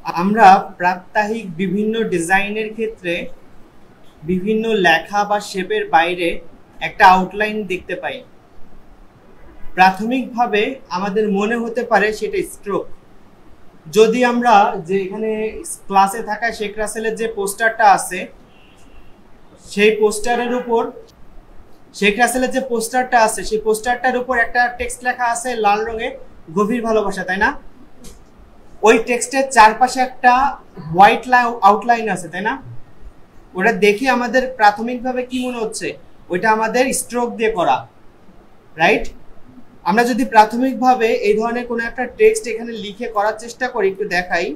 আমরা প্রাত্যহিক বিভিন্ন ডিজাইনের ক্ষেত্রে বিভিন্ন লেখা বা শেপের বাইরে একটা আউটলাইন দেখতে পাই। প্রাথমিকভাবে আমাদের মনে হতে পারে সেটা স্ট্রোক। যদি আমরা যে এখানে ক্লাসে থাকা শেখ রাসেলের যে পোস্টারটা আছে সেই পোস্টারের উপর শেখ রাসেলের যে পোস্টারটা আছে সেই পোস্টারটার উপর একটা টেক্সট লেখা আছে লাল রঙে, গভীর ভালোবাসা, তাই না? ওই টেক্সটের চারপাশে একটা হোয়াইট আউটলাইন আছে, তাই না? ওটা দেখে আমাদের প্রাথমিকভাবে কি মনে হচ্ছে? ওইটা আমাদের স্ট্রোক দিয়ে করা, রাইট? আমরা যদি প্রাথমিকভাবে এই ধরনের কোনো একটা টেক্সট এখানে লিখে করার চেষ্টা করি, একটু দেখাই।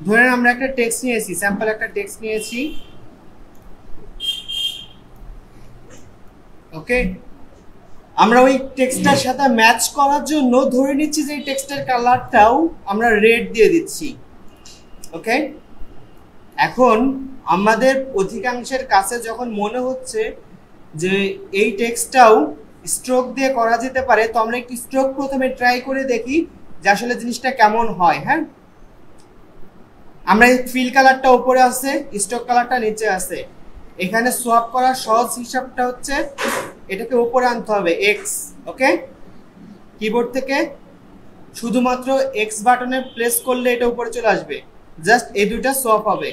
ধরেন আমরা একটা টেক্সট নিয়েছি, স্যাম্পল একটা টেক্সট নিয়েছি, ওকে? আমরা ওই টেক্সটটার সাথে ম্যাচ করার জন্য ধরে নিচ্ছি যে এই টেক্সটের কালারটাও আমরা রেড দিয়ে দিচ্ছি, ওকে? এখন আমাদের অধিকাংশের কাছে যখন মনে হচ্ছে যে এই টেক্সটটাও স্ট্রোক দিয়ে করা যেতে পারে, তো আমরা একটু স্ট্রোক প্রথমে ট্রাই করে দেখি যে আসলে জিনিসটা কেমন হয়। হ্যাঁ, আমরা ফিল কালারটা উপরে আছে, স্ট্রোক কালারটা নিচে আছে। এখানে সোয়াপ করার সহজ হিসাবটা হচ্ছে এটাকে উপরে আনতে হবে এক্স, ওকে? কিবোর্ড থেকে শুধুমাত্র এক্স বাটনে প্রেস করলে এটা উপরে চলে আসবে, জাস্ট এই দুইটা সোয়াপ হবে।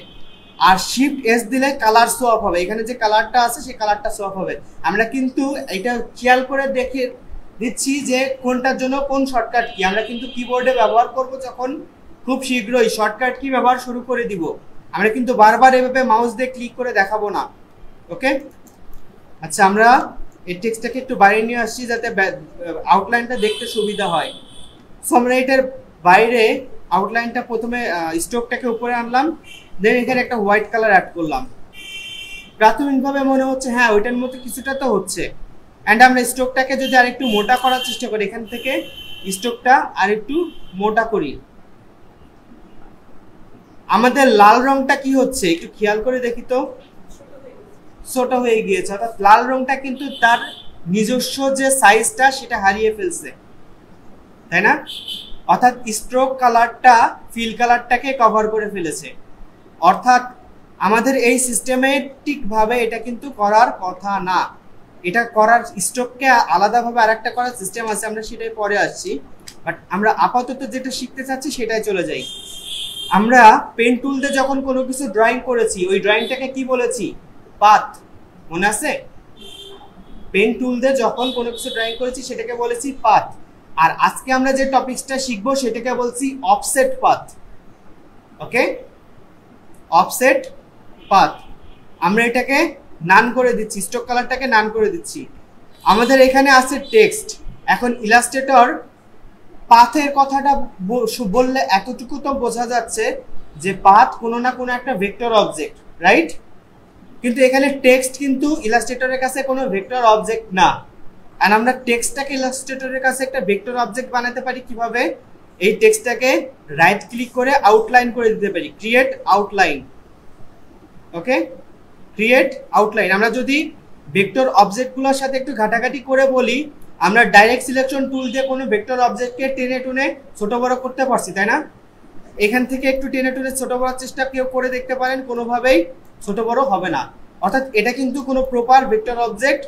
আর শিফট এস দিলে কালার সোয়াপ হবে, এখানে যে কালারটা আছে সেই কালারটা সোয়াপ হবে। আমরা কিন্তু এটা খেয়াল করে দেখে দিচ্ছি যে কোনটার জন্য কোন শর্টকাট কি। আমরা কিন্তু কিবোর্ডে ব্যবহার করব যখন খুব শীঘ্রই শর্টকাট কি ব্যবহার শুরু করে দিব। আমরা কিন্তু বারবার এভাবে মাউস দিয়ে ক্লিক করে দেখাবো না, ওকে? আচ্ছা, আমরা এই টেক্সটটাকে একটু বাইরে নিয়ে আসছি যাতে আউটলাইনটা দেখতে সুবিধা হয়। সো আমরা এটার বাইরে আউটলাইনটা প্রথমে স্ট্রোকটাকে উপরে আনলাম, দেন এখানে একটা হোয়াইট কালার অ্যাড করলাম। প্রাথমিকভাবে মনে হচ্ছে হ্যাঁ ওইটার মতো কিছুটা তো হচ্ছে। অ্যান্ড আমরা স্ট্রোকটাকে যদি আরেকটু মোটা করার চেষ্টা করি, এখান থেকে স্ট্রোকটা আরেকটু মোটা করি, আমাদের লাল রংটা কি হচ্ছে একটু খেয়াল করে দেখি তো, ছোট হয়ে গিয়েছে। অর্থাৎ লাল রংটা কিন্তু তার নিজস্ব যে সাইজটা সেটা হারিয়ে ফেলছে, তাই না? অর্থাৎ স্ট্রোক কালারটা ফিল কালারটাকে কভার করে ফেলেছে। অর্থাৎ আমাদের এই সিস্টেমেটিক ভাবে এটা কিন্তু করার কথা না। এটা করার স্ট্রোককে আলাদাভাবে আরেকটা করার সিস্টেম আছে, আমরা সেটাই পরে আসছি। বাট আমরা আপাতত যেটা শিখতে চাচ্ছি সেটাই চলে যাই। আমরা পেন টুল দিয়ে যখন কোনো কিছু ড্রয়িং করেছি, ওই ড্রয়িংটাকে কি বলেছি? পাথ, মনে আছে? পেন টুল দিয়ে যখন কোনো কিছু ড্রয়িং করেছি সেটাকে বলেছি পাথ। আর আজকে আমরা যে টপিকসটা শিখবো সেটাকে বলছি offset path, okay? Offset path. আমরা এটাকে নান করে দিচ্ছি, স্ট্রোক কালারটাকে নান করে দিচ্ছি। আমাদের এখানে আছে টেক্সট। এখন ইলাস্ট্রেটর পাথের কথাটা বললে এতটুকু তো বোঝা যাচ্ছে যে পাথ কোনো না কোনো একটা ভেক্টর অবজেক্ট, রাইট? কিন্তু এখানে টেক্সট কিন্তু ইলাস্ট্রেটরের কাছে কোনো ভেক্টর অবজেক্ট না। আর আমরা টেক্সটটাকে ইলাস্ট্রেটরের কাছে একটা ভেক্টর অবজেক্ট বানাতে পারি কিভাবে? এই টেক্সটটাকে রাইট ক্লিক করে আউটলাইন করে দিতে পারি, create outline, okay? Create outline. আমরা যদি ভেক্টর অবজেক্টগুলোর সাথে একটু ঘাটাঘাটি করে বলি, আমরা ডাইরেক্ট সিলেকশন টুল দিয়ে কোনো ভেক্টর অবজেক্টকে টেনে টুনে ছোট বড় করতে পারছি, তাই না? এখান থেকে একটু টেনে টুনে ছোট বড় চেষ্টা কেউ করে দেখতে পারেন, কোনোভাবেই ছোট বড় হবে না। অর্থাৎ এটা কিন্তু কোনো প্রপার ভেক্টর অবজেক্ট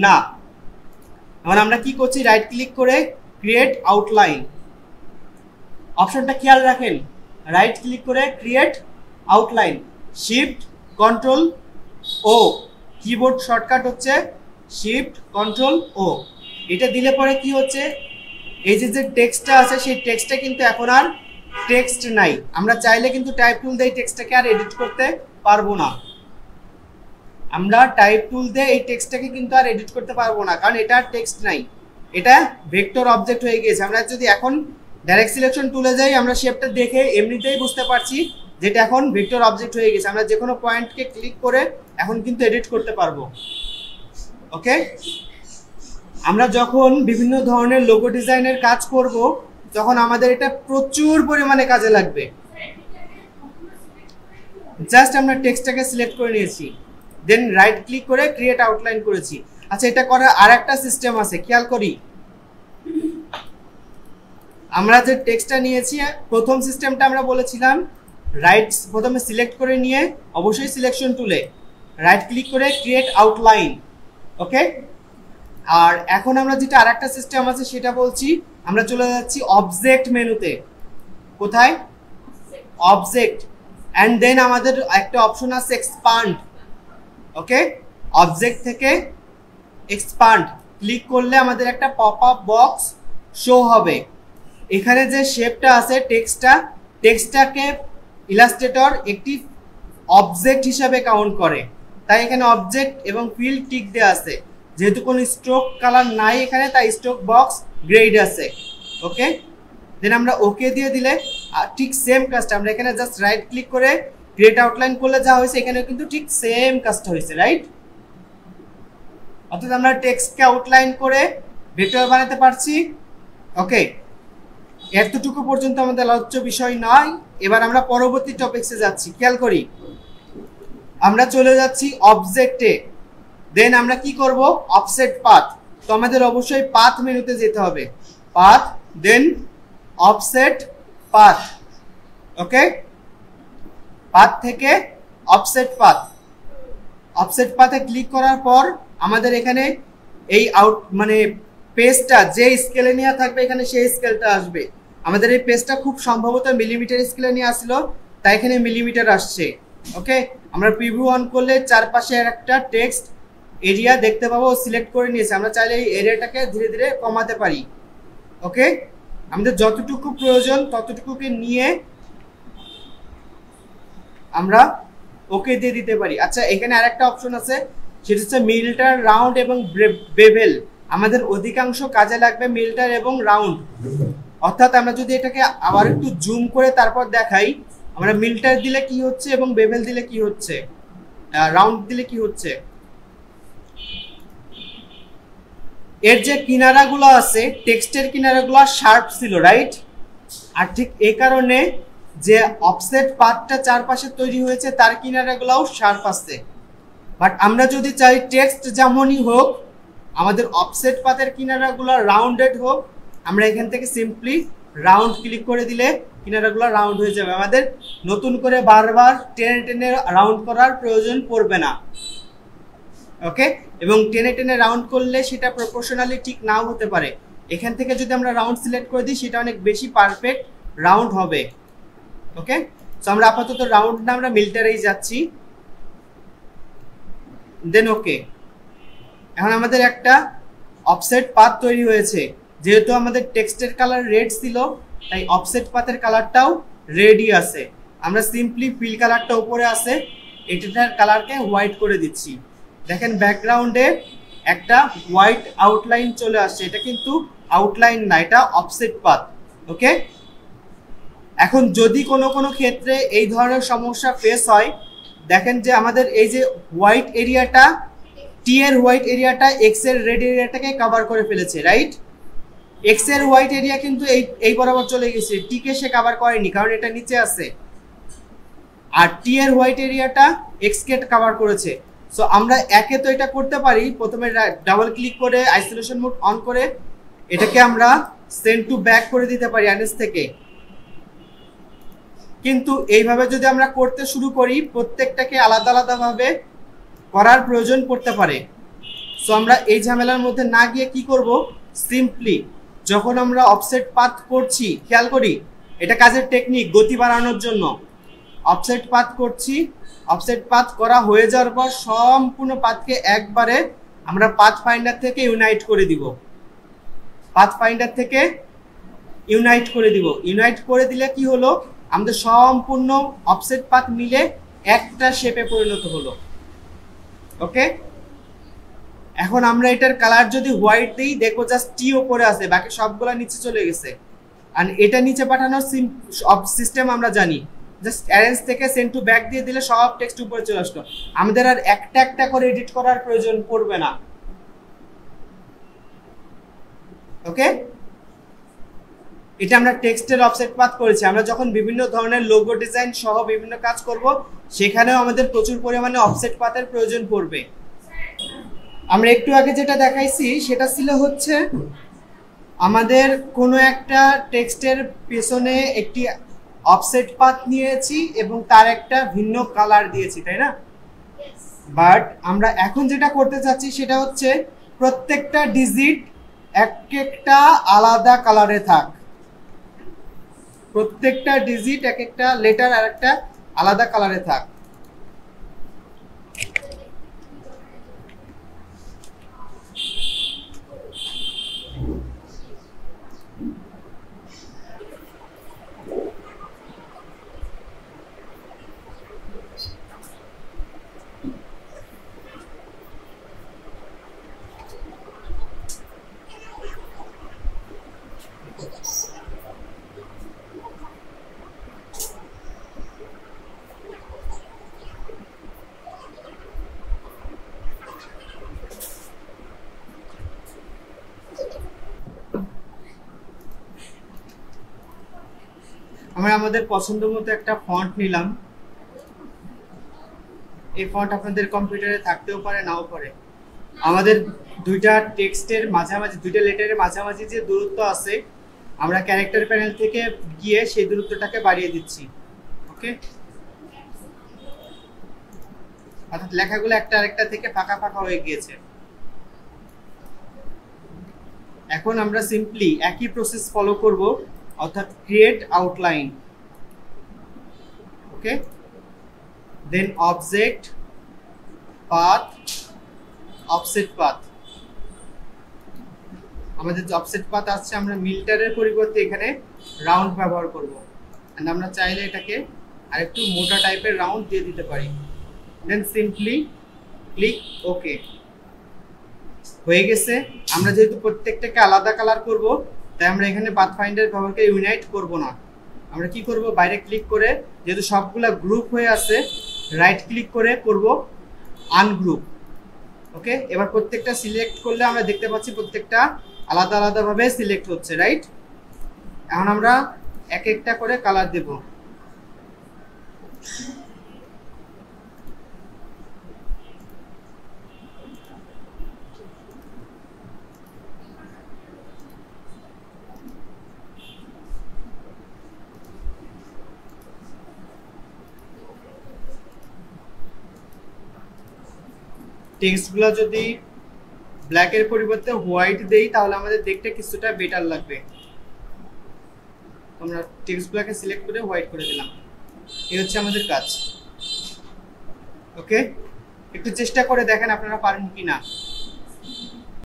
না। এখন আমরা কি করছি? রাইট ক্লিক করে ক্রিয়েট আউটলাইন অপশনটা খেয়াল রাখেন। রাইট ক্লিক করে ক্রিয়েট আউটলাইন, শিফট কন্ট্রোল ও, কিবোর্ড শর্টকাট হচ্ছে শিফট কন্ট্রোল ও। এটা দিলে পরে কি হচ্ছে? এই যে টেক্সটটা আছে সেই টেক্সটটা কিন্তু এখন আর টেক্সট নাই। আমরা চাইলে কিন্তু টাইপ টুল দিয়ে টেক্সটটাকে আর এডিট করতে পারবো না। আমরা টাইপ টুল দিয়ে এই টেক্সটটাকে কিন্তু আর এডিট করতে পারবো না, কারণ এটা টেক্সট নাই, এটা ভেক্টর অবজেক্ট হয়ে গিয়েছে। আমরা যদি এখন ডাইরেক্ট সিলেকশন টুলে যাই, আমরা শেপটা দেখে এমনিতেই বুঝতে পারছি যেটা এখন ভেক্টর অবজেক্ট হয়ে গেছে। আমরা যে কোনো পয়েন্টকে ক্লিক করে এখন কিন্তু এডিট করতে পারবো। ওকে, আমরা যখন বিভিন্ন ধরনের লোগো ডিজাইনের কাজ করব তখন আমাদের এটা প্রচুর পরিমাণে কাজে লাগবে। জাস্ট আমরা টেক্সটটাকে সিলেক্ট করে নিয়েছি, দেন রাইট ক্লিক করে ক্রিয়েট আউটলাইন করেছি। আচ্ছা, এটা করার আরেকটা সিস্টেম আছে, খেয়াল করি। আমরা যে টেক্সটটা নিয়েছি, প্রথম সিস্টেমটা আমরা বলেছিলাম রাইট প্রথমে সিলেক্ট করে নিয়ে অবশ্যই সিলেকশন টুলে রাইট ক্লিক করে ক্রিয়েট আউটলাইন। ওকে, আর এখন আমরা যেটা আরেকটা সিস্টেম আছে সেটা বলছি, আমরা চলে যাচ্ছি অবজেক্ট মেনুতে। কোথায়? অবজেক্ট, অ্যান্ড দেন আমাদের একটা অপশন আছে এক্সপান্ড। ওকে, অবজেক্ট থেকে এক্সপান্ড ক্লিক করলে আমাদের একটা পপ আপ বক্স শো হবে। এখানে যে শেপটা আছে টেক্সটটাকে ইলাস্ট্রেটর একটি অবজেক্ট হিসাবে কাউন্ট করে, তাই এখানে অবজেক্ট এবং ফিল্ড টিক দেওয়া আছে। যেহেতু কোনো স্ট্রোক কালার নাই এখানে, তাই স্ট্রোক বক্স গ্রেড আছে। ওকে, দেন আমরা ওকে দিয়ে দিলে ঠিক সেম কাজটা আমরা এখানে জাস্ট রাইট ক্লিক করে ক্রিয়েট আউটলাইন করলে যা হয়েছে এখানে কিন্তু ঠিক সেম কাজটা হয়েছে, রাইট? অর্থাৎ আমরা টেক্সটকে আউটলাইন করে ভেক্টর বানাতে পারছি। ওকে, এতটুকু পর্যন্ত আমাদের আলোচ্য বিষয় নয়। এবার আমরা পরবর্তী টপিকসে যাচ্ছি। খেয়াল করি, আমরা চলে যাচ্ছি অবজেক্টে, দেন আমরা কি করব? Offset path. তো আমাদের অবশ্যই পাথ মেনুতে যেতে হবে, পাথ, দেন অফসেট পাথ। ওকে, পাথ থেকে অফসেট পাথ, অফসেট পাথে ক্লিক করার পর আমাদের এখানে এই পেজটা যে স্কেলে নেওয়া থাকবে এখানে সেই স্কেলটা আসবে। আমাদের এই পেজটা খুব সম্ভবত মিলিমিটার স্কেলে নিয়ে আসলো, তাই এখানে মিলিমিটার আসছে। ওকে, আমরা প্রিভিউ অন করলে চারপাশে একটা টেক্সট এরিয়া দেখতে পাবো, সিলেক্ট করে নিয়েছে। আমরা চাইলে এই এরিয়াটাকে ধীরে ধীরে কমাতে পারি। ওকে, আমাদের যতটুকু প্রয়োজন ততটুকুকে নিয়ে আমরা ওকে দিয়ে দিতে পারি। আচ্ছা, এখানে আরেকটা অপশন আছে, সেটা হচ্ছে মিল্টার, রাউন্ড এবং বেভেল। আমাদের অধিকাংশ কাজে লাগবে মিল্টার এবং রাউন্ড। অর্থাৎ আমরা যদি এটাকে আবার একটু জুম করে তারপর দেখাই, আমরা মিল্টার দিলে কি হচ্ছে এবং বেভেল দিলে কি হচ্ছে, রাউন্ড দিলে কি হচ্ছে। এর যে কিনারাগুলো আছে, টেক্সটের কিনারাগুলো শার্প ছিল, রাইট? আর ঠিক এই কারণে যে অফসেট পাথটা চারপাশে তৈরি হয়েছে তার কিনারাগুলোও শার্প আছে। বাট আমরা যদি চাই টেক্সট যেমনই হোক, আমাদের অফসেট পাথের কিনারাগুলো রাউন্ডেড হোক, আমরা এখান থেকে সিম্পলি রাউন্ড ক্লিক করে দিলে কিনারাগুলো রাউন্ড হয়ে যাবে। আমাদের নতুন করে বারবার টেনে টেনে রাউন্ড করার প্রয়োজন পড়বে না। ওকে, এবং টেনে টেনে রাউন্ড করলে সেটা প্রপোর্শনালি ঠিক নাও হতে পারে। এখান থেকে যদি আমরা রাউন্ড সিলেক্ট করে দিই সেটা অনেক বেশি পারফেক্ট রাউন্ড হবে। ওকে, সো আমরা আপাতত রাউন্ড না, আমরা মিল্টারেই যাচ্ছি। দেন ওকে, এখন আমাদের একটা অফসেট পাথ তৈরি হয়েছে। যেহেতু আমাদের টেক্সটের কালার রেড ছিল, তাই অফসেট পাথের কালারটাও রেডই আছে। আমরা সিম্পলি ফিল কালারটা উপরে আছে, এটার কালারকে হোয়াইট করে দিচ্ছি। দেখেন ব্যাকগ্রাউন্ডে একটা হোয়াইট আউটলাইন চলে আসছে। এটা কিন্তু আউটলাইন না, এটা অফসেট পাথ। ওকে, এখন যদি কোনো ক্ষেত্রে এই ধরনের সমস্যা ফেস হয়, দেখেন যে আমাদের এই যে হোয়াইট এরিয়াটা, টি এর হোয়াইট এরিয়াটা এক্স এর রেড এরিয়াটাকে কভার করে ফেলেছে, রাইট? এক্স এর হোয়াইট এরিয়া কিন্তু এই বরাবর চলে গেছে, টি কে সে কভার করেনি কারণ এটা নিচে আছে। আর টি এর হোয়াইট এরিয়াটা এক্স কে কভার করেছে। সো আমরা একে তো এটা করতে পারি, প্রথমে ডাবল ক্লিক করে আইসোলেশন মোড অন করে এটাকে আমরা সেন্ড টু ব্যাক করে দিতে পারি অ্যানেস থেকে। কিন্তু এইভাবে যদি আমরা করতে শুরু করি, প্রত্যেকটাকে আলাদা আলাদাভাবে করার প্রয়োজন পড়তে পারে। সো আমরা এই ঝামেলার মধ্যে না গিয়ে কি করব, সিম্পলি যখন আমরা অফসেট পাথ করছি, খেয়াল করি এটা কাজের টেকনিক গতি বাড়ানোর জন্য। অফসেট পাথ করছি, অফসেট পাথ করা হয়ে যাওয়ার পর সম্পূর্ণ পাথকে একবারে আমরা পাথ ফাইন্ডার থেকে ইউনাইট করে দিব। পাথ ফাইন্ডার থেকে ইউনাইট করে দিব। ইউনাইট করে দিলে কি হলো, আমাদের সম্পূর্ণ অফসেট পাথ মিলে একটা শেপে পরিণত হলো। ওকে, এখন আমরা এটার কালার যদি হোয়াইট দিই, দেখো জাস্ট টি উপরে আছে, বাকি সবগুলা নিচে চলে গেছে। আর এটা নিচে পাঠানোর সিস্টেম আমরা জানি, জাস্ট অ্যারেঞ্জ থেকে সেন্ড টু ব্যাক দিয়ে দিলে সব টেক্সট উপরে চলে আসলো। আমাদের আর একটা একটা করে এডিট করার প্রয়োজন পড়বে না। ওকে, এটা আমরা টেক্সটের অফসেট পাথ করেছি। আমরা যখন বিভিন্ন ধরনের লোগো ডিজাইন সহ বিভিন্ন কাজ করব, সেখানেও আমাদের প্রচুর পরিমাণে অফসেট পাথের প্রয়োজন পড়বে। আমরা একটু আগে যেটা দেখাইছি সেটা ছিল হচ্ছে আমাদের কোনো একটা টেক্সটের পেছনে একটি অফসেট পাথ নিয়েছি এবং তার একটা ভিন্ন কালার দিয়েছি, তাই না? বাট আমরা এখন যেটা করতে চাচ্ছি সেটা হচ্ছে প্রত্যেকটা ডিজিট এক একটা আলাদা কালারে থাক, প্রত্যেকটা ডিজিট এক একটা লেটার আর একটা আলাদা কালারে থাক। আমরা আমাদের পছন্দ মতো একটা ফন্ট নিলাম। এই ফন্ট আপনাদের কম্পিউটারে থাকতেও পারে, নাও পারে। আমাদের দুইটা টেক্সটের মাঝামাঝি, দুইটা লেটারের মাঝামাঝি যে দূরত্ব আছে, আমরা ক্যারেক্টার প্যানেল থেকে গিয়ে সেই দূরত্বটাকে বাড়িয়ে দিচ্ছি। ওকে, অর্থাৎ লেখাগুলো একটা আরেকটা থেকে ফাঁকা ফাঁকা হয়ে গিয়েছে। এখন আমরা সিম্পলি একই প্রসেস ফলো করব, অর্থাৎ create outline. Okay, then object path, offset path. আমাদের যে অফসেট পাথ আছে, আমরা মিটারের পরিবর্তে এখানে রাউন্ড ব্যবহার করব। এন্ড আমরা চাইলে এটাকে আরেকটু মোটা টাইপের রাউন্ড দিয়ে দিতে পারি। Then simply click okay. হয়ে গেছে। আমরা যেহেতু প্রত্যেকটাকে আলাদা কালার করব, তাই আমরা এখানে পাথফাইন্ডার ব্যবহারকে ইউনাইট করব না। আমরা কি করব, বাইরে ক্লিক করে, যেহেতু সবগুলা গ্রুপ হয়ে আছে, রাইট ক্লিক করে করব আনগ্রুপ। ওকে, এবার প্রত্যেকটা সিলেক্ট করলে আমরা দেখতে পাচ্ছি প্রত্যেকটা আলাদা আলাদাভাবে সিলেক্ট হচ্ছে, রাইট? এখন আমরা এক একটা করে কালার দেব। টেক্সটগুলো যদি ব্ল্যাকের পরিবর্তে হোয়াইট দেই তাহলে আমাদের দেখতে কিছুটা বেটার লাগবে। আমরা টেক্সটগুলোকে সিলেক্ট করে হোয়াইট করে দিলাম। এই হচ্ছে আমাদের কাজ। ওকে, একটু চেষ্টা করে দেখেন আপনারা পারেন কিনা।